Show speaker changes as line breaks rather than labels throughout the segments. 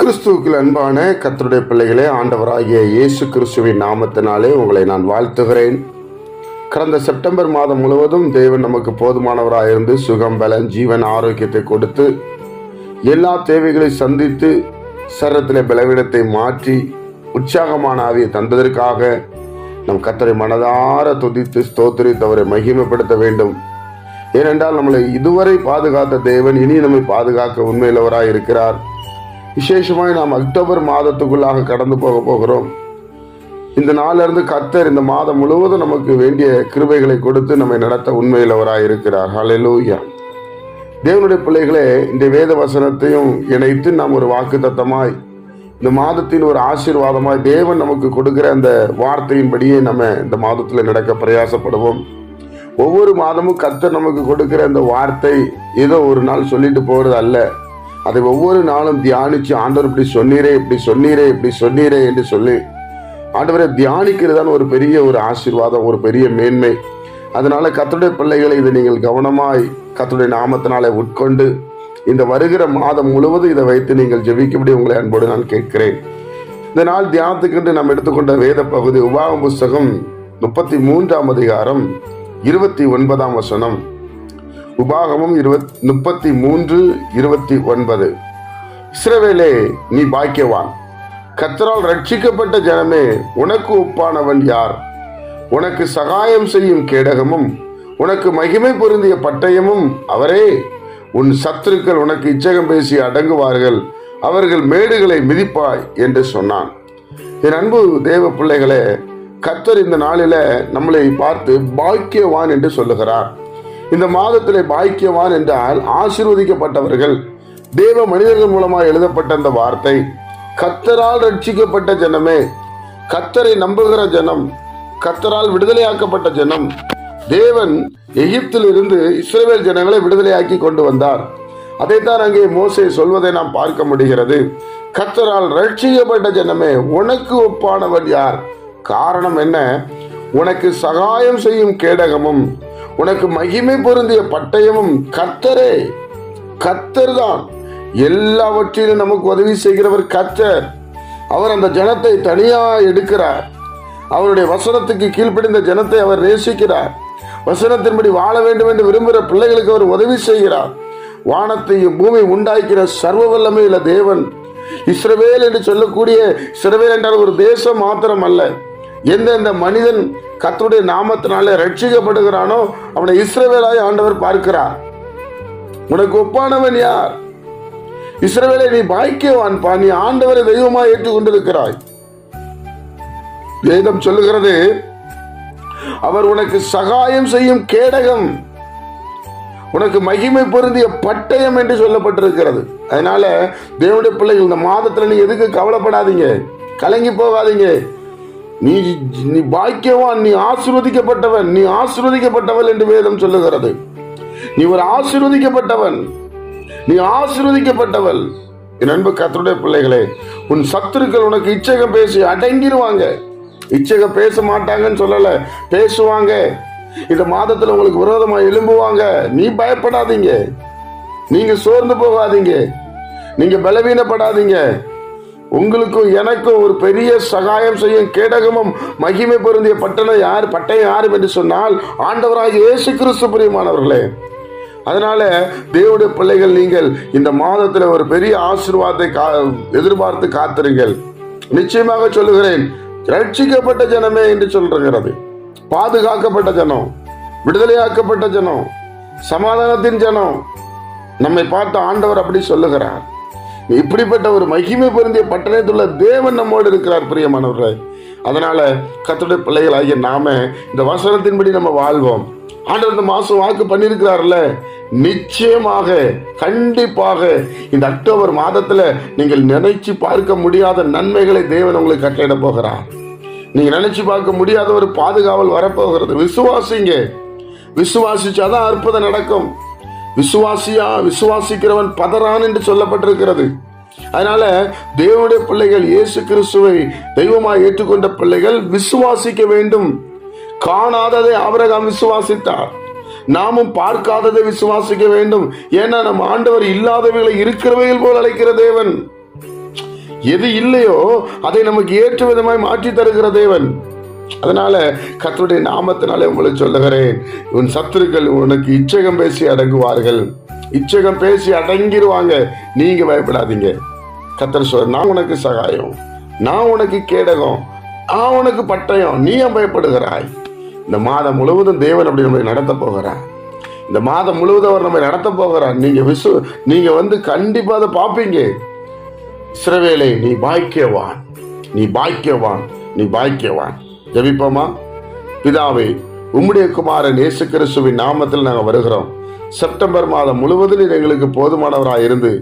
கிறிஸ்துவுக்குள் அன்பான கர்த்தருடைய பிள்ளைகளே, ஆண்டவராகிய இயேசு கிறிஸ்துவின் நாமத்தினாலே உங்களை நான் வாழ்த்துகிறேன். கடந்த செப்டம்பர் மாதம் முழுவதும் தேவன் நமக்கு போதுமானவராக இருந்து சுகம், பலன், ஜீவன், ஆரோக்கியத்தை கொடுத்து எல்லா தேவைகளை சந்தித்து சரீரத்திலே பலவீனத்தை மாற்றி உற்சாகமான ஆவியை தந்ததற்காக நம் கர்த்தரை மனதார துதித்து ஸ்தோத்திரித்து அவரை மகிமைப்படுத்த வேண்டும். ஏனென்றால் நம்மளை இதுவரை பாதுகாத்த தேவன் இனி நம்மை பாதுகாக்க உண்மையுள்ளவராய் இருக்கிறார். விசேஷமாய் நாம் அக்டோபர் மாதத்துக்குள்ளாக கடந்து போகிறோம். இந்த நாளிலிருந்து கர்த்தர் இந்த மாதம் முழுவதும் நமக்கு வேண்டிய கிருபைகளை கொடுத்து நம்மை நடத்த உண்மையுள்ளவராய் இருக்கிறார். ஹல்லேலூயா. தேவனுடைய பிள்ளைகளே, இந்த வேத வசனத்தையும் இணைத்து நாம் ஒரு வாக்குத்தத்தமாய் இந்த மாதத்தின் ஒரு ஆசீர்வாதமாய் தேவன் நமக்கு கொடுக்கிற அந்த வார்த்தையின்படியே நம்ம இந்த மாதத்தில் நடக்க பிரயாசப்படுவோம். ஒவ்வொரு மாதமும் கர்த்தர் நமக்கு கொடுக்கிற அந்த வார்த்தை ஏதோ ஒரு நாள் சொல்லிட்டு போறது அல்ல. அதை ஒவ்வொரு நாளும் தியானிச்சு, ஆண்டவர் இப்படி சொன்னீரே, இப்படி சொன்னீரே, இப்படி சொன்னீரே என்று சொல்லி ஆண்டவரை தியானிக்கிறதான ஒரு பெரிய ஒரு ஆசீர்வாதம், ஒரு பெரிய மேன்மை. அதனால கர்த்தருடைய பிள்ளைகளை இதை நீங்கள் கவனமாய் கர்த்தருடைய நாமத்தினாலே உட்கொண்டு இந்த வருகிற மாதம் முழுவதும் இதை வைத்து நீங்கள் ஜெபிக்கும்படி உங்களை அன்போடு நான் கேட்கிறேன். இந்த நாள் தியானத்துக்கென்று நாம் எடுத்துக்கொண்ட வேத பகுதி உபாகமம் புஸ்தகம் 33ஆம் அதிகாரம் 29ஆம் வசனம். உபாகமம் 33:29. இஸ்ரவேலே, நீ பாக்கியவான், கர்த்தரால் ரட்சிக்கப்பட்ட ஜனமே, உனக்கு ஒப்பானவன் யார்? உனக்கு சகாயம் செய்யும் கேடகமும் உனக்கு மகிமை பொருந்திய பட்டயமும் அவரே. உன் சத்துருக்கள் உனக்கு இச்சகம் பேசி அடங்குவார்கள், அவர்கள் மேடுகளை மிதிப்பாய் என்று சொன்னான். என் அன்பு தேவ பிள்ளைகளே, கர்த்தர் இந்த நாளில நம்மளை பார்த்து பாக்கியவான் என்று சொல்லுகிறார். இந்த மாதத்திலே பாக்கியவான் என்றால் ஆசீர்வதிக்கப்பட்டவர்கள். தேவ மனிதர்கள் மூலமாக எழுதப்பட்ட அந்த வார்த்தை, கர்த்தரால் ரட்சிக்கப்பட்ட ஜனமே, கர்த்தரை நம்புகிற ஜனம், கர்த்தரால் விடுதலையாக்கப்பட்ட ஜனம். தேவன் எகிப்தில் இருந்து இஸ்ரவேல் ஜனங்களை விடுதலையாக்கி கொண்டு வந்தார். அதைத்தான் அங்கே மோசே சொல்வதை நாம் பார்க்க முடிகிறது. கர்த்தரால் ரட்சிக்கப்பட்ட ஜனமே, உனக்கு ஒப்பானவன் யார்? காரணம் என்ன? உனக்கு சகாயம் செய்யும் கேடகமும் உனக்கு மகிமை பொருந்திய பட்டயமும் கர்த்தரே. கர்த்தர் தான் எல்லாவற்றிலும் நமக்கு உதவி செய்கிறவர் கர்த்தர். அவர் அந்த ஜனத்தை தனியா எடுக்கிறார். அவருடைய வசனத்துக்கு கீழ்ப்படிந்த ஜனத்தை அவர் நேசிக்கிறார். வசனத்தின்படி வாழ வேண்டும் என்று விரும்புகிற பிள்ளைகளுக்கு அவர் உதவி செய்கிறார். வானத்தையும் பூமி உண்டாக்கிற சர்வ வல்லமையுள்ள தேவன். இஸ்ரவேல் என்று சொல்லக்கூடிய, இஸ்ரவேல் என்றால் ஒரு தேசம் மாத்திரம் அல்ல. எந்தெந்த மனிதன் கர்த்தருடைய நாமத்தினாலே ரட்சிக்கப்படுகிறானோ அவனை இஸ்ரவேலாய் ஆண்டவர் பார்க்கிறார். உனக்கு ஒப்பானவன் யார்? இஸ்ரவேலை, நீ பாக்கியவான் பா, நீ ஆண்டவரை தெய்வமாய் ஏற்றுக்கொண்டிருக்கிறாய். வேதம் சொல்லுகிறது, அவர் உனக்கு சகாயம் செய்யும் கேடகம், உனக்கு மகிமை பொருந்திய பட்டயம் என்று சொல்லப்பட்டிருக்கிறது. அதனால தேவனுடைய பிள்ளைகள், இந்த மாதத்துல நீ எதுக்கு கவலைப்படாதீங்க, கலங்கி போகாதீங்க. நீ பாக்கியவான், நீ ஆசீர்வதிக்கப்பட்டவன், நீ ஆசீர்வதிக்கப்பட்டவள் என்று வேதம் சொல்லுகிறது. நீ ஒரு ஆசீர்வதிக்கப்பட்டவன், நீ ஆசீர்வதிக்கப்பட்டவள். என் அன்பு கர்த்தருடைய பிள்ளைகளே, உன் சத்துருக்கள் உனக்கு இச்சகம் பேசி அடங்கிடுவாங்க. இச்சகம் பேச மாட்டாங்கன்னு சொல்லல, பேசுவாங்க. இந்த மாதத்துல உங்களுக்கு விரோதமா எழும்புவாங்க. நீ பயப்படாதீங்க, நீங்க சோர்ந்து போகாதீங்க, நீங்க பலவீனப்படாதீங்க. உங்களுக்கும் எனக்கும் ஒரு பெரிய சகாயம் செய்யும் கேடகமும் மகிமை பொருந்திய பட்டயம் யார் என்று சொன்னால் ஆண்டவராகிய இயேசு கிறிஸ்து. பிரியமானவர்களே, அதனால தேவனுடைய பிள்ளைகள், நீங்கள் இந்த மாதத்துல ஒரு பெரிய ஆசீர்வாதத்தை எதிர்பார்த்து காத்திருங்கள். நிச்சயமாக சொல்லுகிறேன், ரட்சிக்கப்பட்ட ஜனமே என்று சொல்றது, பாதுகாக்கப்பட்ட ஜனம், விடுதலையாக்கப்பட்ட ஜனம், சமாதானத்தின் ஜனம். நம்மை பார்த்து ஆண்டவர் அப்படி சொல்லுகிறார். இப்படிப்பட்ட ஒரு மகிமை பொருந்திய பட்டணத்துள்ள தேவன் நம்மோடு இருக்கிறார். பிரியமானவர்களே, அதனால கர்த்தருடைய பிள்ளைகள் ஆகிய நாம இந்த வசனத்தின்படி நம்ம வாழ்வோம். ஆண்டவர் இந்த மாசம் வாக்கு பண்ணியிருக்கிறார்ல, நிச்சயமாக கண்டிப்பாக இந்த அக்டோபர் மாதத்துல நீங்கள் நினைச்சு பார்க்க முடியாத நன்மைகளை தேவன் உங்களுக்கு கட்டளையிட போகிறார். நீங்க நினைச்சு பார்க்க முடியாத ஒரு பாதுகாவல் வரப்போகிறது. விசுவாசிங்க, விசுவாசிச்சாதான் அற்புதம் நடக்கும். விசுவாசிக்கிறவன் பதறான் என்று சொல்லப்பட்டிருக்கிறது. அதனால தேவனுடைய பிள்ளைகள், இயேசு கிறிஸ்துவை தெய்வமாய் ஏற்றுக்கொண்ட பிள்ளைகள் விசுவாசிக்க வேண்டும். காணாததை ஆபிரகாம் விசுவாசித்தார். நாமும் பார்க்காததை விசுவாசிக்க வேண்டும். ஏன்னா நம் ஆண்டவர் இல்லாதவைகளை இருக்கிறவைகள் போல் அழைக்கிற தேவன். எது இல்லையோ அதை நமக்கு ஏற்ற விதமாய் மாற்றி தருகிற தேவன். அதனால கர்த்தருடைய நாமத்தினாலே உங்களுக்கு சொல்லுகிறேன், உன் சத்துருக்கள் உனக்கு இச்சகம் பேசி அடங்குவார்கள். இச்சகம் பேசி அடங்கிடுவாங்க. நீங்க பயப்படாதீங்க. கர்த்தர் சொல்ற, நான் உனக்கு சகாயம், நான் உனக்கு கேடகம், நான் உனக்கு பட்டயம், நீ ஏன் பயப்படுகிறாய்? இந்த மாதம் முழுவதும் தேவன் அப்படி நம்மை நடத்த போகிறார். இந்த மாதம் முழுவதும் அவர் நம்மை நடத்த போகிறார். நீங்க கண்டிப்பா அதை பார்ப்பீங்க. இஸ்ரவேலே, நீ பாக்கியவான், நீ பாக்கியவான், நீ பாக்கியவான். ஜெபிப்போமா? பிதாவே, உம்முடைய குமாரன் இயேசு கிறிஸ்துவின் நாமத்தில் நாங்கள் வருகிறோம். செப்டம்பர் மாதம் முழுவதும் நீர் எங்களுக்கு போதுமானவராக இருந்து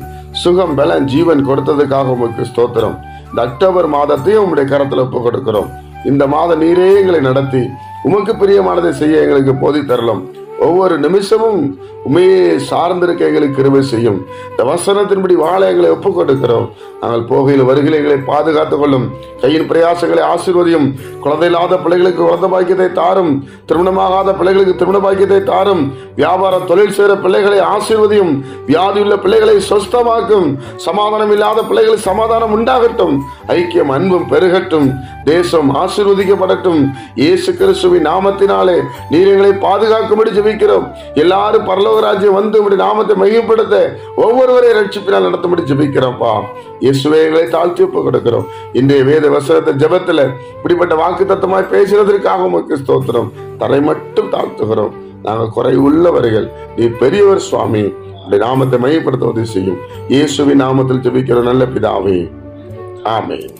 சுகம், பலன், ஜீவன் கொடுத்ததுக்காக உமக்கு ஸ்தோத்திரம். இந்த அக்டோபர் மாதத்தையும் உம்முடைய கரத்தில் ஒப்பு கொடுக்கிறோம். இந்த மாதம் நீரே எங்களை நடத்தி உமக்கு பிரியமானதை செய்ய எங்களுக்கு போதி தரலாம். ஒவ்வொரு நிமிஷமும் உண்மையே சார்ந்திருக்க எங்களுக்கு கிருபை செய்யும். இந்த வசனத்தின்படி வாழ எங்களை ஒப்புக் கொடுக்கிறோம். நாங்கள் போகையில் வருகையில் எங்களை பாதுகாத்துக் கொள்ளும். கையின் பிரயாசங்களை ஆசீர்வதியும். குழந்தை இல்லாத பிள்ளைகளுக்கு குழந்தை பாக்கியத்தை தாரும். திருமணமாகாத பிள்ளைகளுக்கு திருமண பாக்கியத்தை தாரும். வியாபார தொழில் செய்கிற பிள்ளைகளை ஆசீர்வதியும். வியாதியுள்ள பிள்ளைகளை சொஸ்தமாக்கும். சமாதானம் இல்லாத பிள்ளைகளுக்கு சமாதானம் உண்டாகட்டும். ஐக்கியம், அன்பும் பெருகட்டும். தேசம் ஆசீர்வதிக்கப்படட்டும். இயேசு கிறிஸ்துவின் நாமத்தினாலே நீர் எங்களை பாதுகாக்கும்படி ஜெபிக்கிறோம். எல்லாரும் பரலோக ராஜ்யம் வந்து உம்முடைய நாமத்தை மையப்படுத்த ஒவ்வொருவரை ரட்சிப்பினால் நடத்தும்படி ஜெபிக்கிறோம்ப்பா. இயேசுவே, எங்களை தாழ்த்தி ஒப்பு கொடுக்கிறோம். இன்றைய வேத வசனத்தை ஜெபத்துல இப்படிப்பட்ட வாக்கு தத்தமாய் பேசினதற்காக உமக்கு ஸ்தோத்திரம். தரை மட்டும் தாழ்த்துகிறோம். நாங்கள் குறை உள்ளவர்கள், நீ பெரியவர் சுவாமி. உடைய நாமத்தை மையப்படுத்த உதவி செய்யும். இயேசுவின் நாமத்தில் ஜெபிக்கிற நல்ல பிதாவே, ஆமென்.